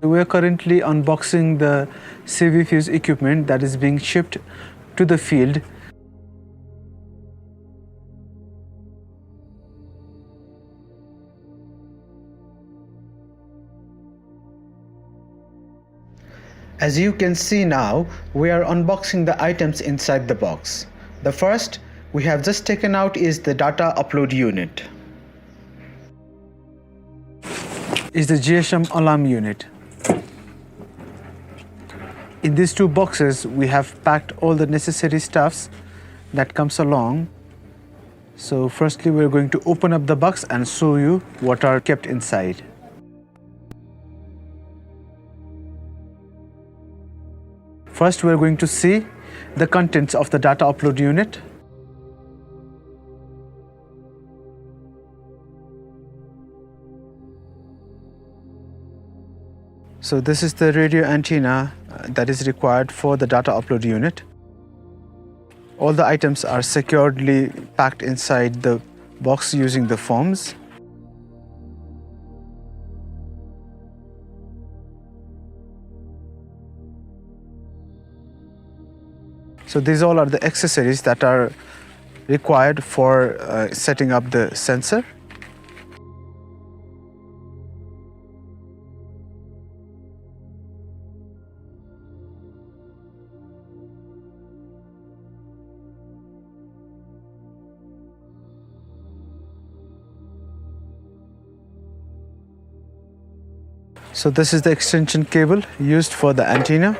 We are currently unboxing the CBFEWS equipment that is being shipped to the field. As you can see now, we are unboxing the items inside the box. The first we have just taken out is the data upload unit. Is the GSM alarm unit. In these two boxes, we have packed all the necessary stuffs that comes along. So firstly, we're going to open up the box and show you what are kept inside. First, we're going to see the contents of the data upload unit. So this is the radio antenna that is required for the data upload unit. All the items are securely packed inside the box using the foams. So these all are the accessories that are required for setting up the sensor. So this is the extension cable used for the antenna.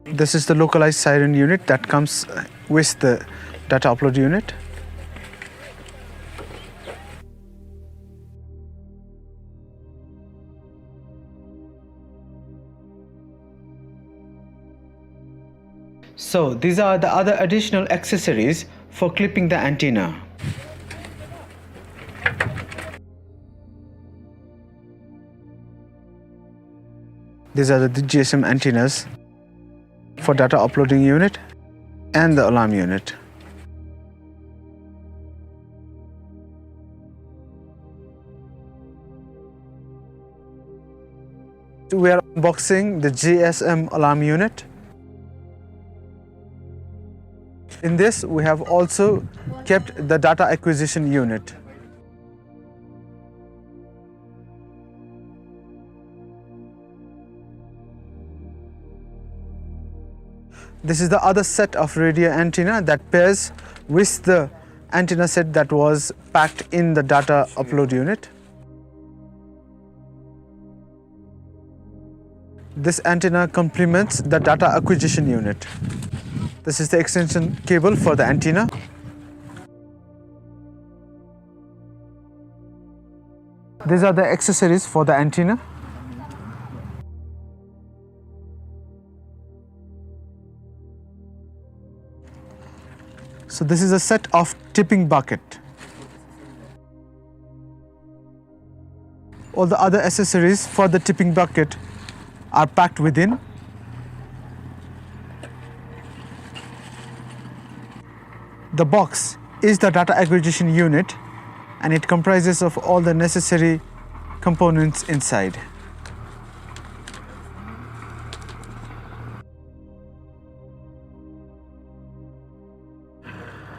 This is the localized siren unit that comes with the data upload unit. So these are the other additional accessories for clipping the antenna. These are the GSM antennas for data uploading unit and the alarm unit. We are unboxing the GSM alarm unit. In this, we have also kept the data acquisition unit. This is the other set of radio antenna that pairs with the antenna set that was packed in the data upload unit. This antenna complements the data acquisition unit. This is the extension cable for the antenna. These are the accessories for the antenna. So this is a set of tipping bucket. All the other accessories for the tipping bucket are packed within. The box is the data acquisition unit, and it comprises of all the necessary components inside.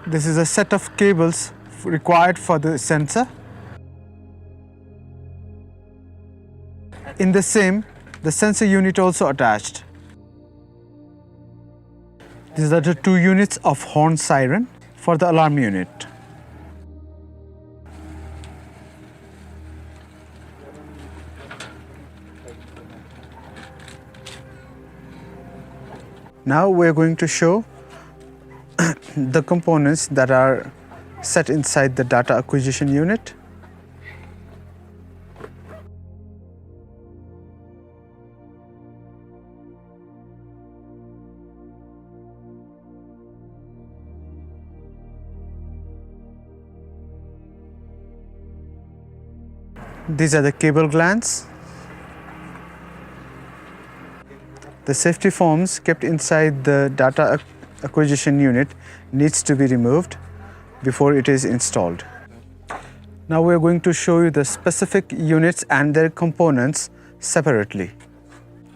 This is a set of cables required for the sensor. In the same, the sensor unit also attached. These are the two units of horn siren for the alarm unit. Now we're going to show the components that are set inside the data acquisition unit. These are the cable glands. The safety foams kept inside the data acquisition unit needs to be removed before it is installed. Now we are going to show you the specific units and their components separately.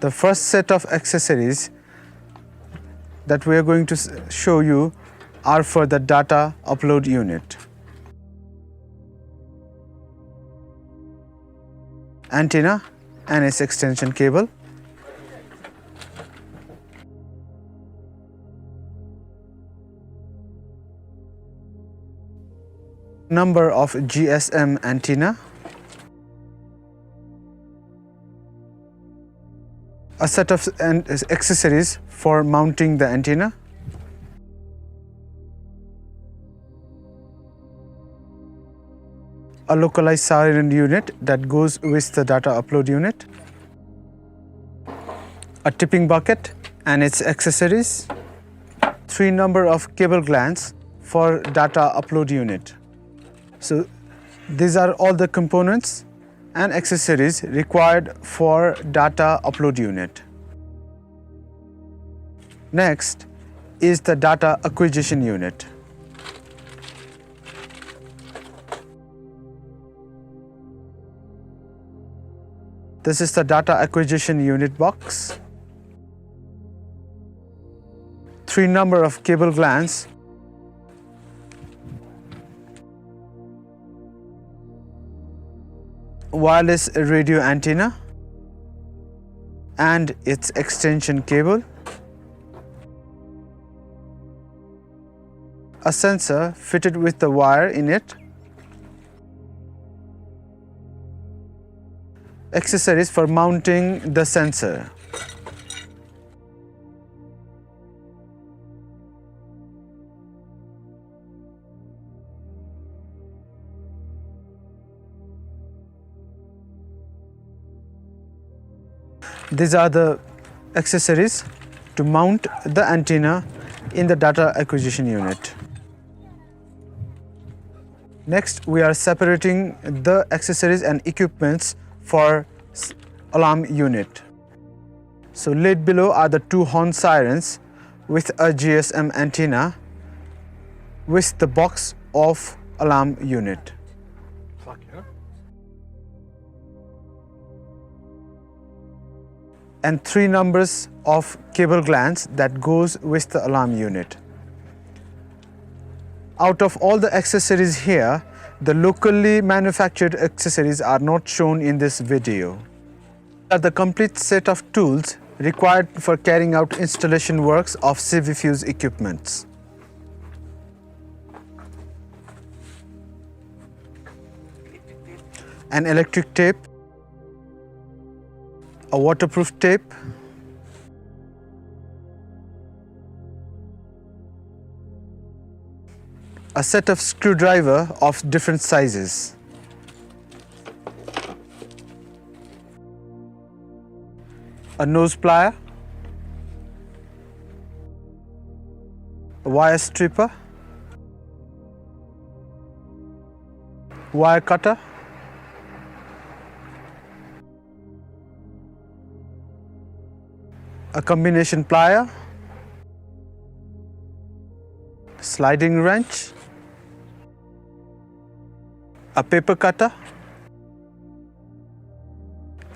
The first set of accessories that we are going to show you are for the data upload unit. Antenna and its extension cable. Number of GSM antenna. A set of accessories for mounting the antenna. A localized siren unit that goes with the data upload unit. A tipping bucket and its accessories. 3 number of cable glands for data upload unit. So these are all the components and accessories required for data upload unit. Next is the data acquisition unit. This is the data acquisition unit box. 3 number of cable glands. Wireless radio antenna and its extension cable. A sensor fitted with the wire in it. Accessories for mounting the sensor. These are the accessories to mount the antenna in the data acquisition unit. Next, we are separating the accessories and equipments for alarm unit. So laid below are the 2 horn sirens with a GSM antenna with the box of alarm unit. And 3 numbers of cable glands that goes with the alarm unit. Out of all the accessories here, the locally manufactured accessories are not shown in this video. Are the complete set of tools required for carrying out installation works of CBFEWS equipments. An electric tape, a waterproof tape, a set of screwdriver of different sizes, a nose plier, a wire stripper, wire cutter, a combination plier, sliding wrench, a paper cutter,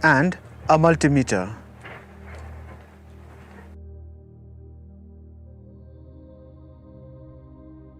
and a multimeter.